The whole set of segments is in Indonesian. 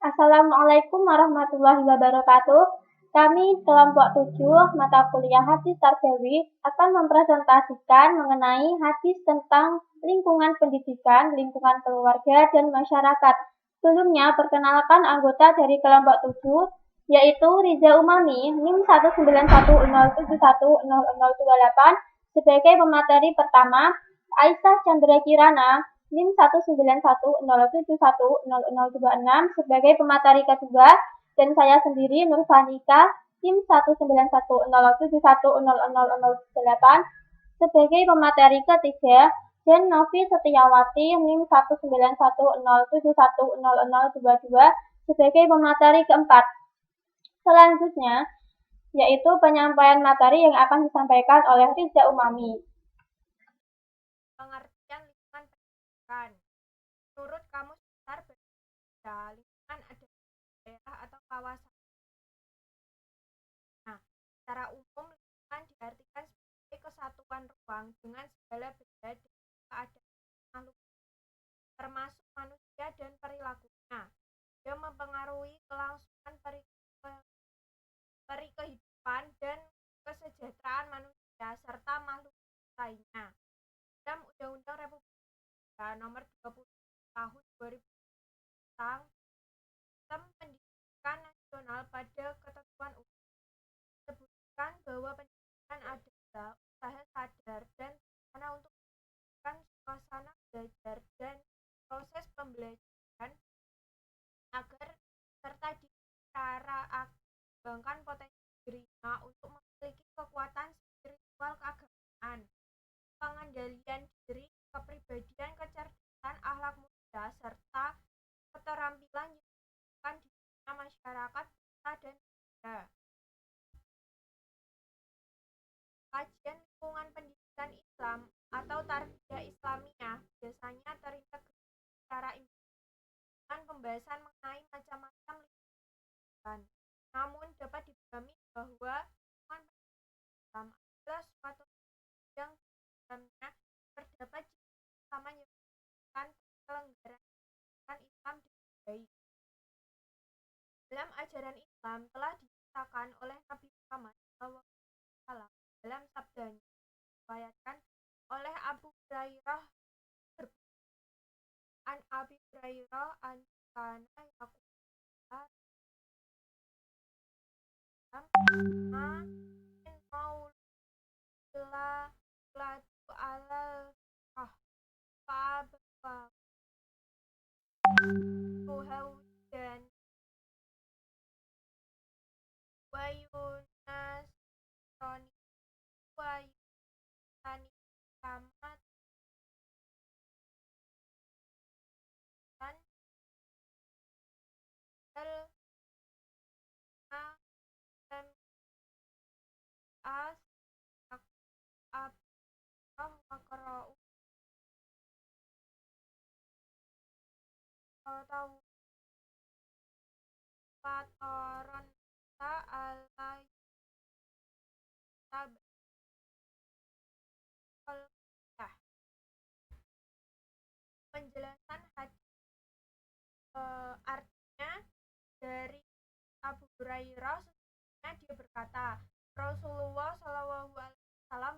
Assalamualaikum warahmatullahi wabarakatuh. Kami kelompok 7 mata kuliah Hadis Tarbawi akan mempresentasikan mengenai hadis tentang lingkungan pendidikan, lingkungan keluarga, dan masyarakat. Sebelumnya, perkenalkan anggota dari kelompok 7, yaitu Riza Umami, NIM 19107100028 sebagai pemateri pertama, Aisyah Chandra Kirana, NIM 19107100026 sebagai pemateri kedua, dan saya sendiri Nurfanika, NIM 19107100008 sebagai pemateri ketiga, dan Novi Setiawati, NIM 19107100022 sebagai pemateri keempat. Selanjutnya, yaitu penyampaian materi yang akan disampaikan oleh Riza Umami. Pengertian lingkungan pendidikan. Menurut Kamus Besar Bahasa lingkungan ada daerah atau kawasan. Nah, secara umum lingkungan diartikan sebagai kesatuan ruang dengan segala benda dan keadaan makhluk, termasuk manusia dan perilakunya, yang mempengaruhi kelangsungan kehidupan dan kesejahteraan manusia serta makhluk lainnya. Dalam Undang-Undang Republik Indonesia Nomor 20 Tahun 2000 tentang Sistem Pendidikan Nasional pada Ketentuan Umum disebutkan bahwa pendidikan adalah usaha sadar dan berencana untuk menciptakan suasana belajar dan proses pembelajaran agar serta cara mengembangkan potensi dirinya untuk memiliki kekuatan spiritual keagamaan, pengendalian diri, kepribadian, kecerdasan, akhlak mulia, serta keterampilan yang dibutuhkan di dunia masyarakat, bangsa, dan negara. Kajian lingkungan pendidikan Islam atau tarbiyah Islamiyah biasanya terintegrasi secara dengan pembahasan mengenai macam-macam lingkungan pendidikan. Namun dapat dipahami bahwa lingkungan pendidikan Islam adalah suatu yang dalamnya terdapat ciri utama yang menyebabkan penyelenggaraan pendidikan Islam dengan baik. Dalam ajaran Islam telah dinyatakan oleh Nabi Muhammad SAW dalam sabdanya diriwayatkan oleh Abu Hurairah an Abi Hurairah an kana yaqul ma min maula latu alal fa dan wayunas roni wayusani kamat dan el na dan as abroh wakrau atau patoron ta alai tab ya. Penjelasan hadis artinya dari Abu Hurairah, sesungguhnya dia berkata, Rasulullah SAW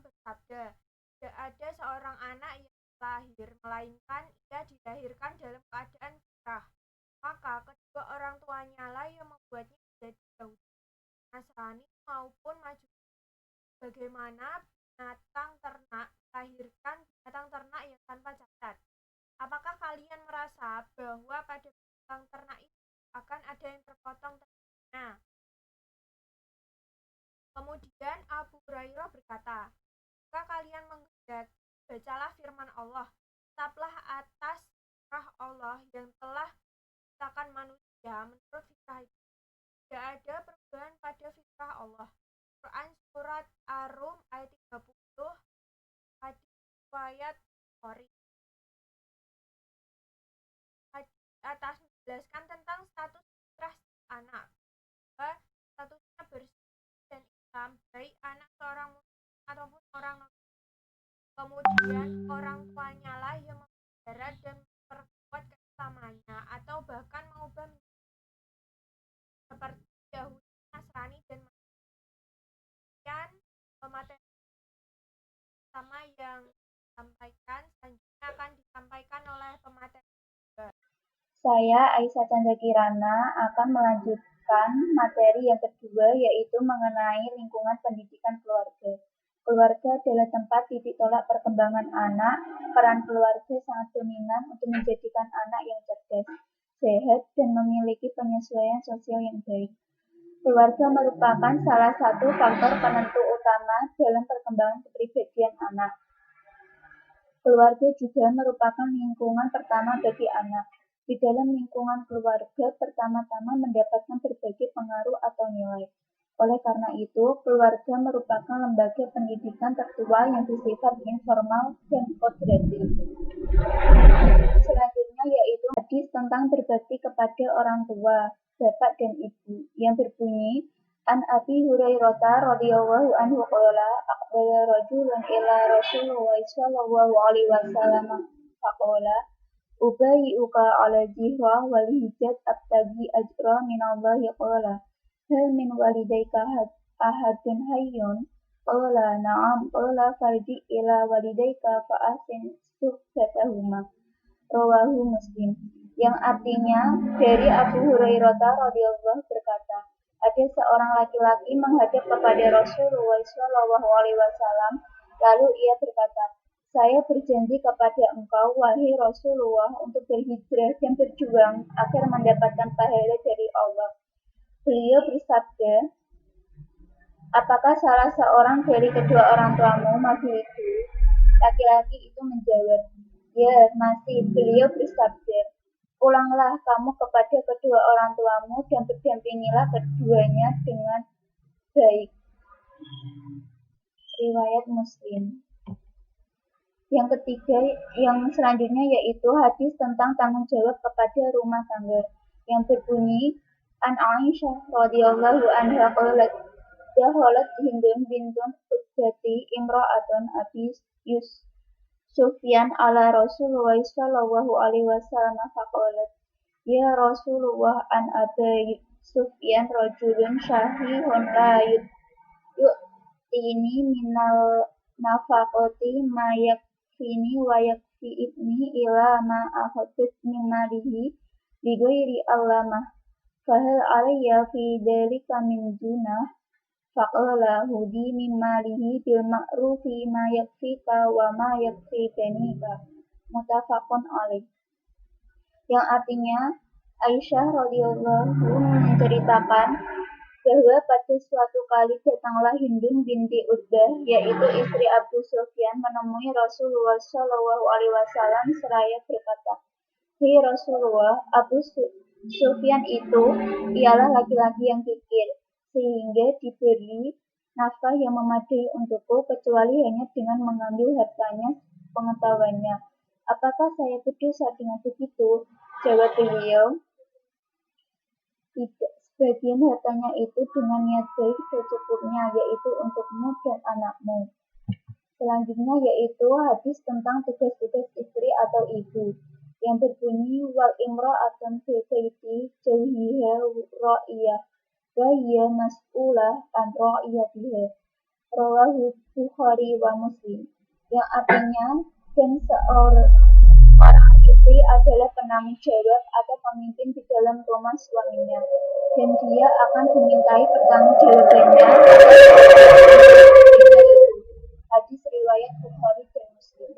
bersabda, tidak ada seorang anak yang lahir melainkan ia dilahirkan dalam keadaan fitrah, maka kedua orang tuanya lah yang membuatnya menjadi Yahudi, Nasrani maupun Majusi. Bagaimana binatang ternak melahirkan binatang ternak yang tanpa cacat? Apakah kalian merasa bahwa pada binatang ternak itu akan ada yang terpotong tanduknya? Kemudian Abu Hurairah berkata, jika kalian menghendaki, bacalah firman Allah, tetaplah atas fitrah Allah yang telah menciptakan manusia menurut fitrah itu. Tidak ada perubahan pada fitrah Allah. Quran Surat Ar-Rum ayat 30, hadis riwayat Bukhari. Atas menjelaskan tentang status fitrah anak, bahwa statusnya bersih dan Islam, baik anak seorang muslim ataupun orang non-muslim. Kemudian orang tuanya lah yang memelihara dan memperkuat keislamannya atau bahkan mengubah materi pertama yang disampaikan, selanjutnya akan disampaikan oleh pemateri. Saya, Aisyah Chandra Kirana, akan melanjutkan materi yang kedua, yaitu mengenai lingkungan pendidikan keluarga. Keluarga adalah tempat titik tolak perkembangan anak. Peran keluarga sangat dominan untuk menjadikan anak yang cerdas, sehat, dan memiliki penyesuaian sosial yang baik. Keluarga merupakan salah satu faktor penentu utama dalam perkembangan kepribadian anak. Keluarga juga merupakan lingkungan pertama bagi anak. Di dalam lingkungan keluarga, pertama-tama mendapatkan berbagai pengaruh atau nilai. Oleh karena itu, keluarga merupakan lembaga pendidikan tertua yang bersifat informal dan kodratif. Selanjutnya yaitu hadis tentang berbakti kepada orang tua, bapak dan ibu, yang berbunyi, An Abi Hurairah radhiyallahu anhu qala aqbala rajulun ila Rasulullah sallallahu alaihi wasallam faqala ubayyuka ala jihra wal hijat abtagi ajra minallahi qala hal min walidayka ahadun hayyun qala na'am qala farji ila walidayka fa ahsin suhbatahuma rawahu Muslim, yang artinya dari Abu Hurairah radhiyallahu berkata, ada seorang laki-laki menghadap kepada Rasulullah SAW, lalu ia berkata, saya berjanji kepada engkau, wahai Rasulullah, untuk berhijrah dan berjuang agar mendapatkan pahala dari Allah. Beliau bersabda, apakah salah seorang dari kedua orang tuamu masih hidup? Laki-laki itu menjawab, ya masih. Beliau bersabda, pulanglah kamu kepada kedua orang tuamu dan berdampingilah keduanya dengan baik. Riwayat Muslim. Yang ketiga, yang selanjutnya yaitu hadis tentang tanggung jawab kepada rumah tangga, yang berbunyi, An Aisyah radhiyallahu anha qalat, dakhalat Hindun bintun Utbati imra'atun Abi Sufyan ala Rasulullah sallallahu alaihi wasallam faqalat, ya Rasulullah an Abi Sufyan rajulun syahihun la yu'tini minal nafaqati ma yakfini wa yakfi ibni ila ma akhadut min malihi bi ghairi allamah fahal alayya fi dhalika min junah faqala hudi min malihi bil ma'rufi ma yakfika wa ma yakfi banika muttafaqun alaih, yang artinya Aisyah radhiyallahu menceritakan bahwa pada suatu kali datanglah Hindun binti Utbah, yaitu istri Abu Sufyan, menemui Rasulullah Shallallahu Alaihi Wasallam seraya berkata, hei Rasulullah, Abu Sufyan itu ialah laki-laki yang kikir, sehingga diberi nafkah yang memadai untukku kecuali hanya dengan mengambil hartanya pengetahuannya. Apakah saya berdosa dengan begitu? Jawab beliau, tidak. Sebagian hartanya itu dengan niat baik secukupnya, yaitu untukmu dan anakmu. Selanjutnya yaitu hadis tentang tugas-tugas istri atau ibu, yang berbunyi wal imra'atun fil baiti jauhiha ra'iyah wa hiya mas'ulah an ra'iyatiha, rawahu Bukhari wa Muslim, yang artinya dan seorang istri adalah penanggung jawab atau pemimpin di dalam rumah suaminya, dan dia akan dimintai pertanggungjawabannya hadis riwayat Bukhari dan Muslim.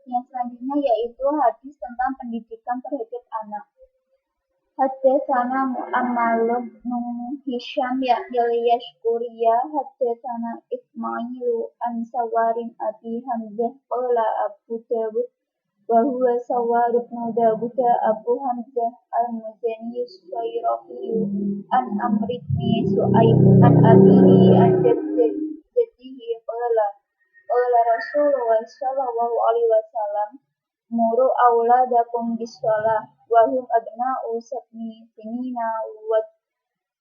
Yang selanjutnya yaitu hadis tentang pendidikan terhadap anak. Haddatsana Mu'ammal bin Hisham Yashkuriyah haddatsana Ismailu an Sawarin Abi Hamzah qala Abu Dawud wa huwa Sawar bin Dawud Abu Hamzah al-Muzani Sayrafi an Amr bin Su'aib an abihi an jaddihi qala Rasulullah sallallahu alaihi wasallam muru auladakum bis-shalah wa hum abna'u sab'i sinina wa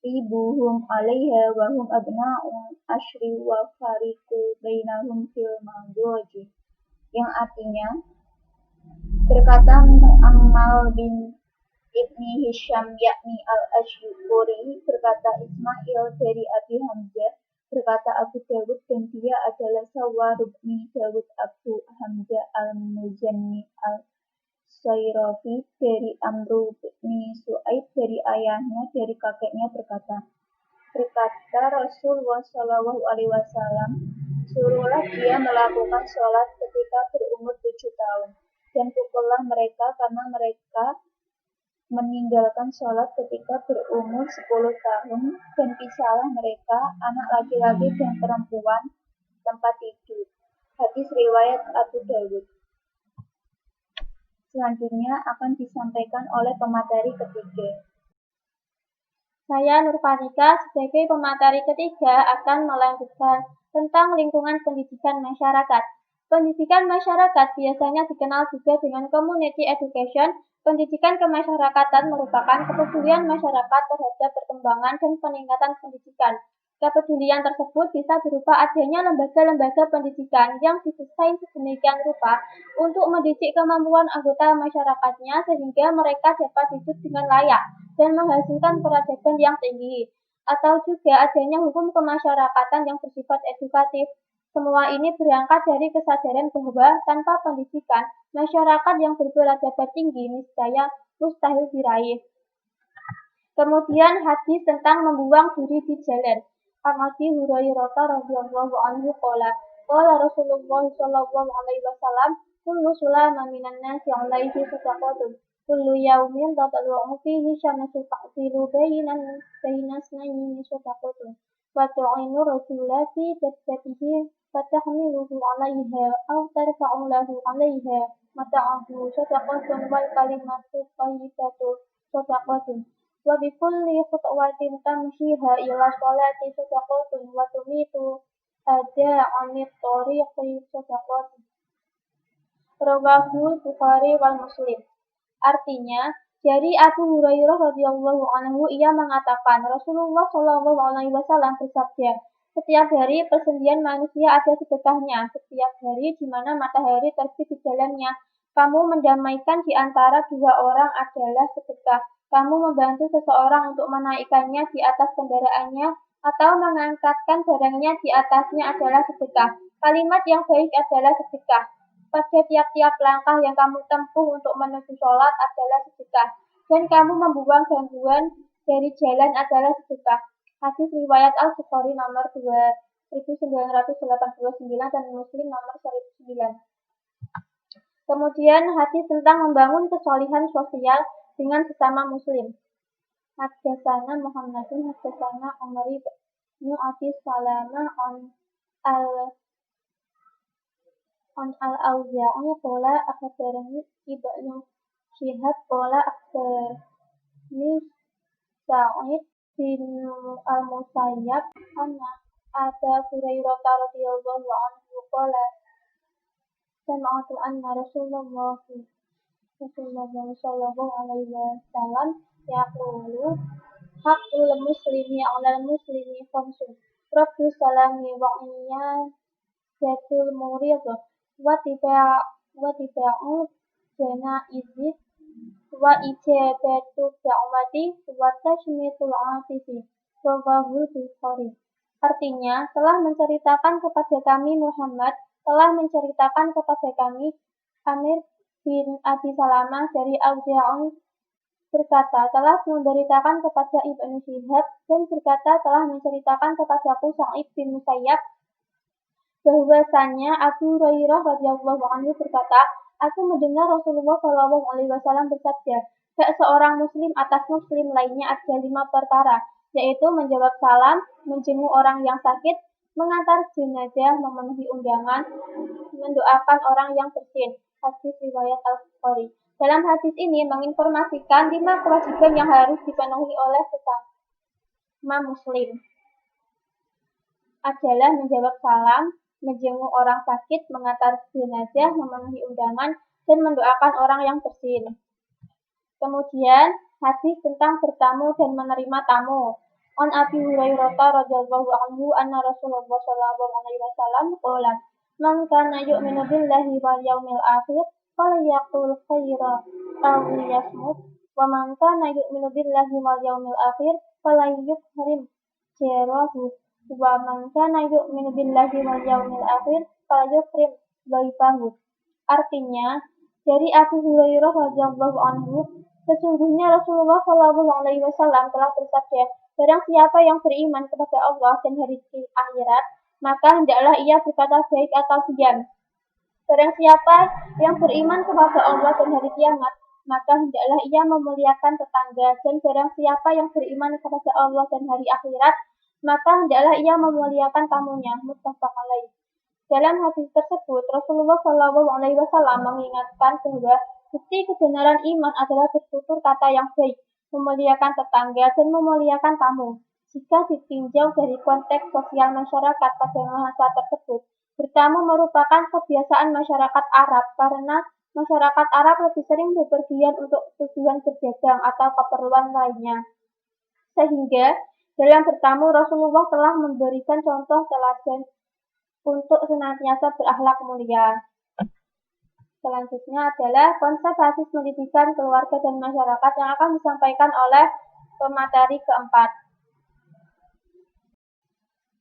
ibuhum 'alaiha wa hum abna'u asyri wa fariqu bainahum fil mawdu'i, yang artinya berkata Mu'ammal bin Ibni Hisham yakni al-Ashkuri berkata Ismail dari Abi Hamzah, Berkata Abu Dawud, dan dia adalah Sawwar bin Dawud Abu Hamzah al-Muzanni al-Sayrafi dari Amru bin Su'aib dari ayahnya dari kakeknya berkata Rasulullah Shallallahu Alaihi Wasallam, suruhlah dia melakukan sholat ketika berumur 7 tahun, dan pukullah mereka karena mereka meninggalkan sholat ketika berumur 10 tahun, dan pisahlah mereka, anak laki-laki dan perempuan, tempat tidur. Hadis riwayat Abu Dawud. Selanjutnya akan disampaikan oleh pemateri ketiga. Saya Nurfanika sebagai pemateri ketiga akan melanjutkan tentang lingkungan pendidikan masyarakat. Pendidikan masyarakat biasanya dikenal juga dengan community education. Pendidikan kemasyarakatan merupakan kepedulian masyarakat terhadap perkembangan dan peningkatan pendidikan. Kepedulian tersebut bisa berupa adanya lembaga-lembaga pendidikan yang didesain sedemikian rupa untuk mendidik kemampuan anggota masyarakatnya sehingga mereka dapat hidup dengan layak dan menghasilkan peradaban yang tinggi, atau juga adanya hukum kemasyarakatan yang bersifat edukatif. Semua ini berangkat dari kesadaran bahwa tanpa pendidikan, masyarakat yang berperadaban tinggi niscaya mustahil diraih. Kemudian hadis tentang membuang duri di jalan. An Abi Hurairah radhiyallahu anhu qala Rasulullah sallallahu alaihi wasallam kullu sulama minan nasi alaihi sadaqatun kullu yaumin tatlu'u fihi syamsu ta'tilu bainasnaini sadaqatun wa tu'inu rajula fi dabbatihi fatahmiluhu 'alaiha aw tarfa'u lahu 'alaiha mata'ahu sadaqatun wal kalimatu thayyibatu sadaqatun wa bi kulli khutwatin tamshiha ila sholati sadaqatun wa tumitu anit tariqi sadaqatun. Rawahul Bukhari wal Muslim. Artinya, dari Abu Hurairah radhiyallahu anhu ia mengatakan Rasulullah shallallahu alaihi wasallam bersabda, setiap hari persendian manusia ada sedekahnya, setiap hari di mana matahari terbit di jalannya. Kamu mendamaikan di antara dua orang adalah sedekah. Kamu membantu seseorang untuk menaikkannya di atas kendaraannya atau mengangkatkan barangnya di atasnya adalah sedekah. Kalimat yang baik adalah sedekah. Pada tiap-tiap langkah yang kamu tempuh untuk menuju sholat adalah sedekah, dan kamu membuang gangguan dari jalan adalah sedekah. Hadis riwayat Al-Bukhari nomor 2989 dan Muslim nomor 1009. Kemudian hadis tentang membangun kesolihan sosial dengan sesama muslim. Haddatsana Muhammadun haddatsana Umar bin Abi Salamah an al-Auza'i qala akhbarani Ibnu Syihab qala akhbarani Sa'id bin al-Musayyab anna Abu Hurairah radhiyallahu anhu qala sami'tu anna Rasulullah sallallahu alaihi wasallam yaqulu haqqul muslimi 'alal muslimi khamsun raddus salami wa iyadatul murid wa tiba'u janaizi wa ijabatu da'wati wa tashmitul 'atisi. Rawahul Bukhari. Artinya, telah menceritakan kepada kami Muhammad, telah menceritakan kepada kami Amir bin Abi Salamah dari Auza'i berkata, telah memberitakan kepada Ibnu Syihab dan berkata telah menceritakan kepadaku Sa'id bin Musayyab bahwasannya Abu Hurairah radhiyallahu anhu berkata, aku mendengar Rasulullah shallallahu alaihi wasallam bersabda, hak seorang muslim atas muslim lainnya ada 5 perkara, yaitu menjawab salam, menjenguk orang yang sakit, mengantar jenazah, memenuhi undangan, mendoakan orang yang bersin. Hadis riwayat Al-Bukhari. Dalam hadis ini menginformasikan 5 kewajiban yang harus dipenuhi oleh sesama muslim. Adalah menjawab salam, menjenguk orang sakit, mengantar jenazah, memenuhi undangan, dan mendoakan orang yang bersin. Kemudian, hadis tentang bertamu dan menerima tamu. An Abi Hurairah radhiyallahu anhu anna Rasulullah sallallahu alaihi wasallam qala man kana yu'minu billahi wal yaumil akhir falyaqul khairan aw liyasmut wa man kana yu'minu billahi wal yaumil akhir falyukrim jarahu Wa man kana yu'minu billahi wal yawmil akhir falyukrim dhaifahu. Artinya, dari Abu Hurairah radhiyallahu anhu, sesungguhnya Rasulullah Shallallahu alaihi wasallam telah bersabda, barang siapa yang beriman kepada Allah dan hari akhirat, maka hendaklah ia berkata baik atau diam. Barang siapa yang beriman kepada Allah dan hari kiamat, maka hendaklah ia memuliakan tetangga. Dan barang siapa yang beriman kepada Allah dan hari akhirat, maka hendaklah ia memuliakan tamunya. Muttafaq alaih. Dalam hadis tersebut, Rasulullah Shallallahu alaihi wasallam mengingatkan bahwa bukti kebenaran iman adalah bertutur kata yang baik, memuliakan tetangga, dan memuliakan tamu. Jika ditinjau dari konteks sosial masyarakat pada masa tersebut, bertamu merupakan kebiasaan masyarakat Arab karena masyarakat Arab lebih sering bepergian untuk tujuan berdagang atau keperluan lainnya. Sehingga dalam bertamu Rasulullah telah memberikan contoh teladan untuk senantiasa berakhlak mulia. Selanjutnya adalah konsep basis pendidikan keluarga dan masyarakat yang akan disampaikan oleh pemateri keempat.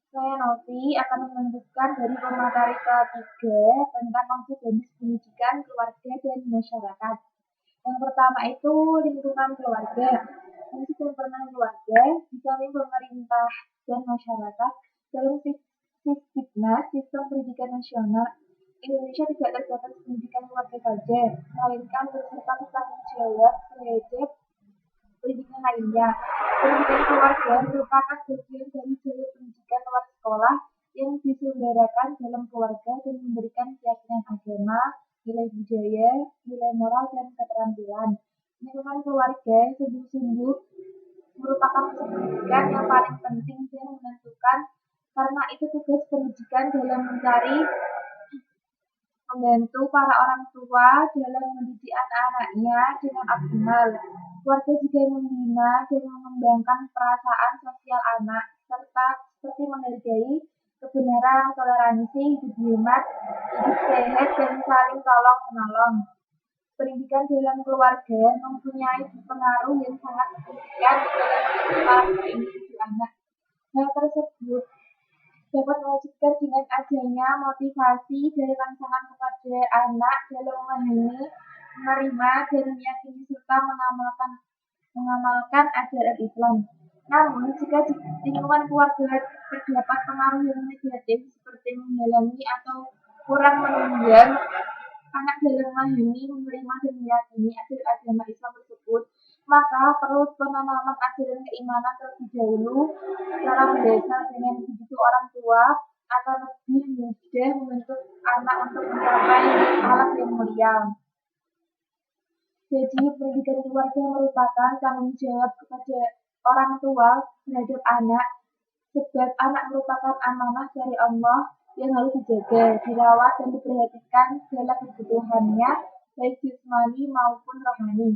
Saya Novi akan melanjutkan dari pemateri ketiga tentang konsep basis pendidikan keluarga dan masyarakat. Yang pertama itu lingkungan keluarga. Fungsi dan peran keluarga di samping pemerintah dan masyarakat dalam sistem pendidikan nasional, Indonesia tidak terbatas pendidikan keluarga saja, melainkan berserta bertanggung jawab terhadap pendidikan lainnya. Pendidikan keluarga merupakan bagian dari jalur pendidikan luar sekolah yang diselenggarakan dalam keluarga dan memberikan keyakinan agama, nilai budaya, nilai moral, dan keterampilan. Lingkungan keluarga sungguh-sungguh merupakan pusat pendidikan yang paling penting dan menentukan, karena itu tugas pendidikan dalam membantu para orang tua dalam mendidik anak-anaknya dengan optimal. Keluarga juga membina dan mengembangkan perasaan sosial anak, serta seperti menghargai kebenaran, toleransi, hidup hemat, hidup sehat, dan saling tolong-menolong. Pendidikan dalam keluarga mempunyai pengaruh yang sangat signifikan dalam karakter individu anak. Hal tersebut dapat mewujudkan dengan adanya motivasi dari rangsangan kepada anak dalam memahami, menerima, dan meyakini serta mengamalkan ajaran Islam. Namun, jika di lingkungan keluarga terdapat pengaruh yang negatif seperti menghalangi atau kurang menunjang anak dalam memahami, menerima, dan meyakini ajaran agama Islam tersebut, maka perlu penanaman ajaran keimanan terlebih dahulu secara mendasar. Dengan begitu orang tua akan lebih mudah membentuk anak untuk mencapai akhlak yang mulia. Jadi pendidikan keluarga merupakan tanggung jawab kepada orang tua terhadap anak, sebab anak merupakan amanah dari Allah yang harus dijaga, dirawat, dan diperhatikan segala kebutuhannya, baik jasmani maupun rohani.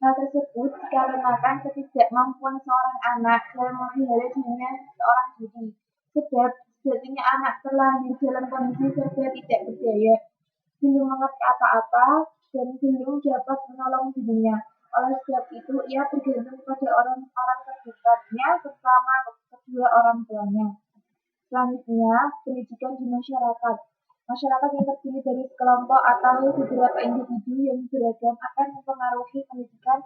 Hal tersebut dikarenakan ketidakmampuan seorang anak dalam memelihara dirinya seorang diri, sebab sejatinya anak terlahir dalam kondisi serba tidak berdaya, belum mengerti apa-apa, dan belum dapat menolong dirinya. Oleh sebab itu, ia bergantung pada orang-orang terdekatnya, terutama kedua orang tuanya. Selanjutnya, pendidikan di masyarakat. Masyarakat yang terdiri dari sekelompok atau beberapa individu yang beragam akan mempengaruhi pendidikan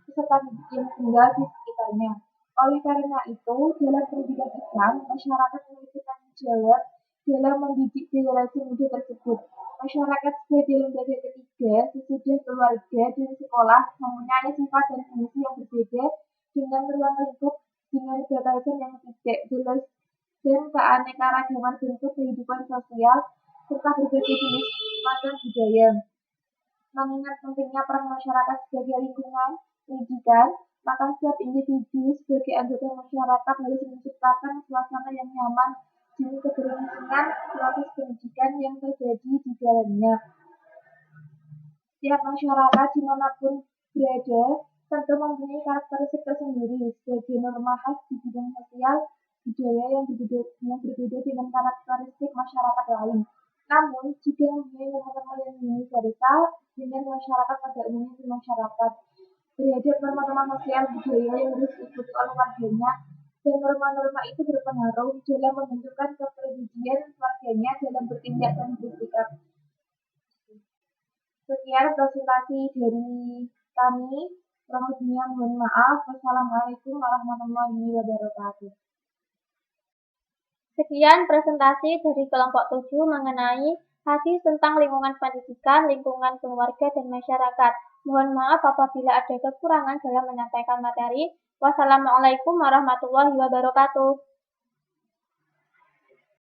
peserta didik yang tinggal di sekitarnya. Oleh karena itu, dalam pendidikan Islam, masyarakat memiliki tanggung jawab dalam mendidik generasi muda tersebut. Masyarakat sebagai lembaga ketiga sesudah keluarga dan sekolah mempunyai sifat dan fungsi yang berbeda dengan ruang lingkup dengan batasan yang tidak jelas dan keanekaragaman bentuk kehidupan sosial serta berbagai jenis macam budaya. Mengingat pentingnya peran masyarakat sebagai lingkungan pendidikan, maka setiap individu sebagai anggota masyarakat harus menciptakan suasana yang nyaman demi keberlangsungan proses pendidikan yang terjadi di dalamnya. Setiap masyarakat dimanapun berada tentu mempunyai karakteristik tersendiri sebagai norma khas di bidang sosial budaya yang berbeda dengan karakteristik masyarakat lain. Namun, jika mempunyai norma yang universal dengan masyarakat pada umumnya di masyarakat terhadap norma-norma sosial budaya yang harus diikuti oleh warganya, dan norma-norma itu berpengaruh dalam menentukan kepribadian keluarganya dalam bertindak dan bersikap. Sekian presentasi dari kami. Kurang lebihnya mohon maaf. Wassalamualaikum warahmatullahi wabarakatuh. Sekian presentasi dari kelompok 7 mengenai hadis tentang lingkungan pendidikan, lingkungan keluarga, dan masyarakat. Mohon maaf apabila ada kekurangan dalam menyampaikan materi. Wassalamualaikum warahmatullahi wabarakatuh.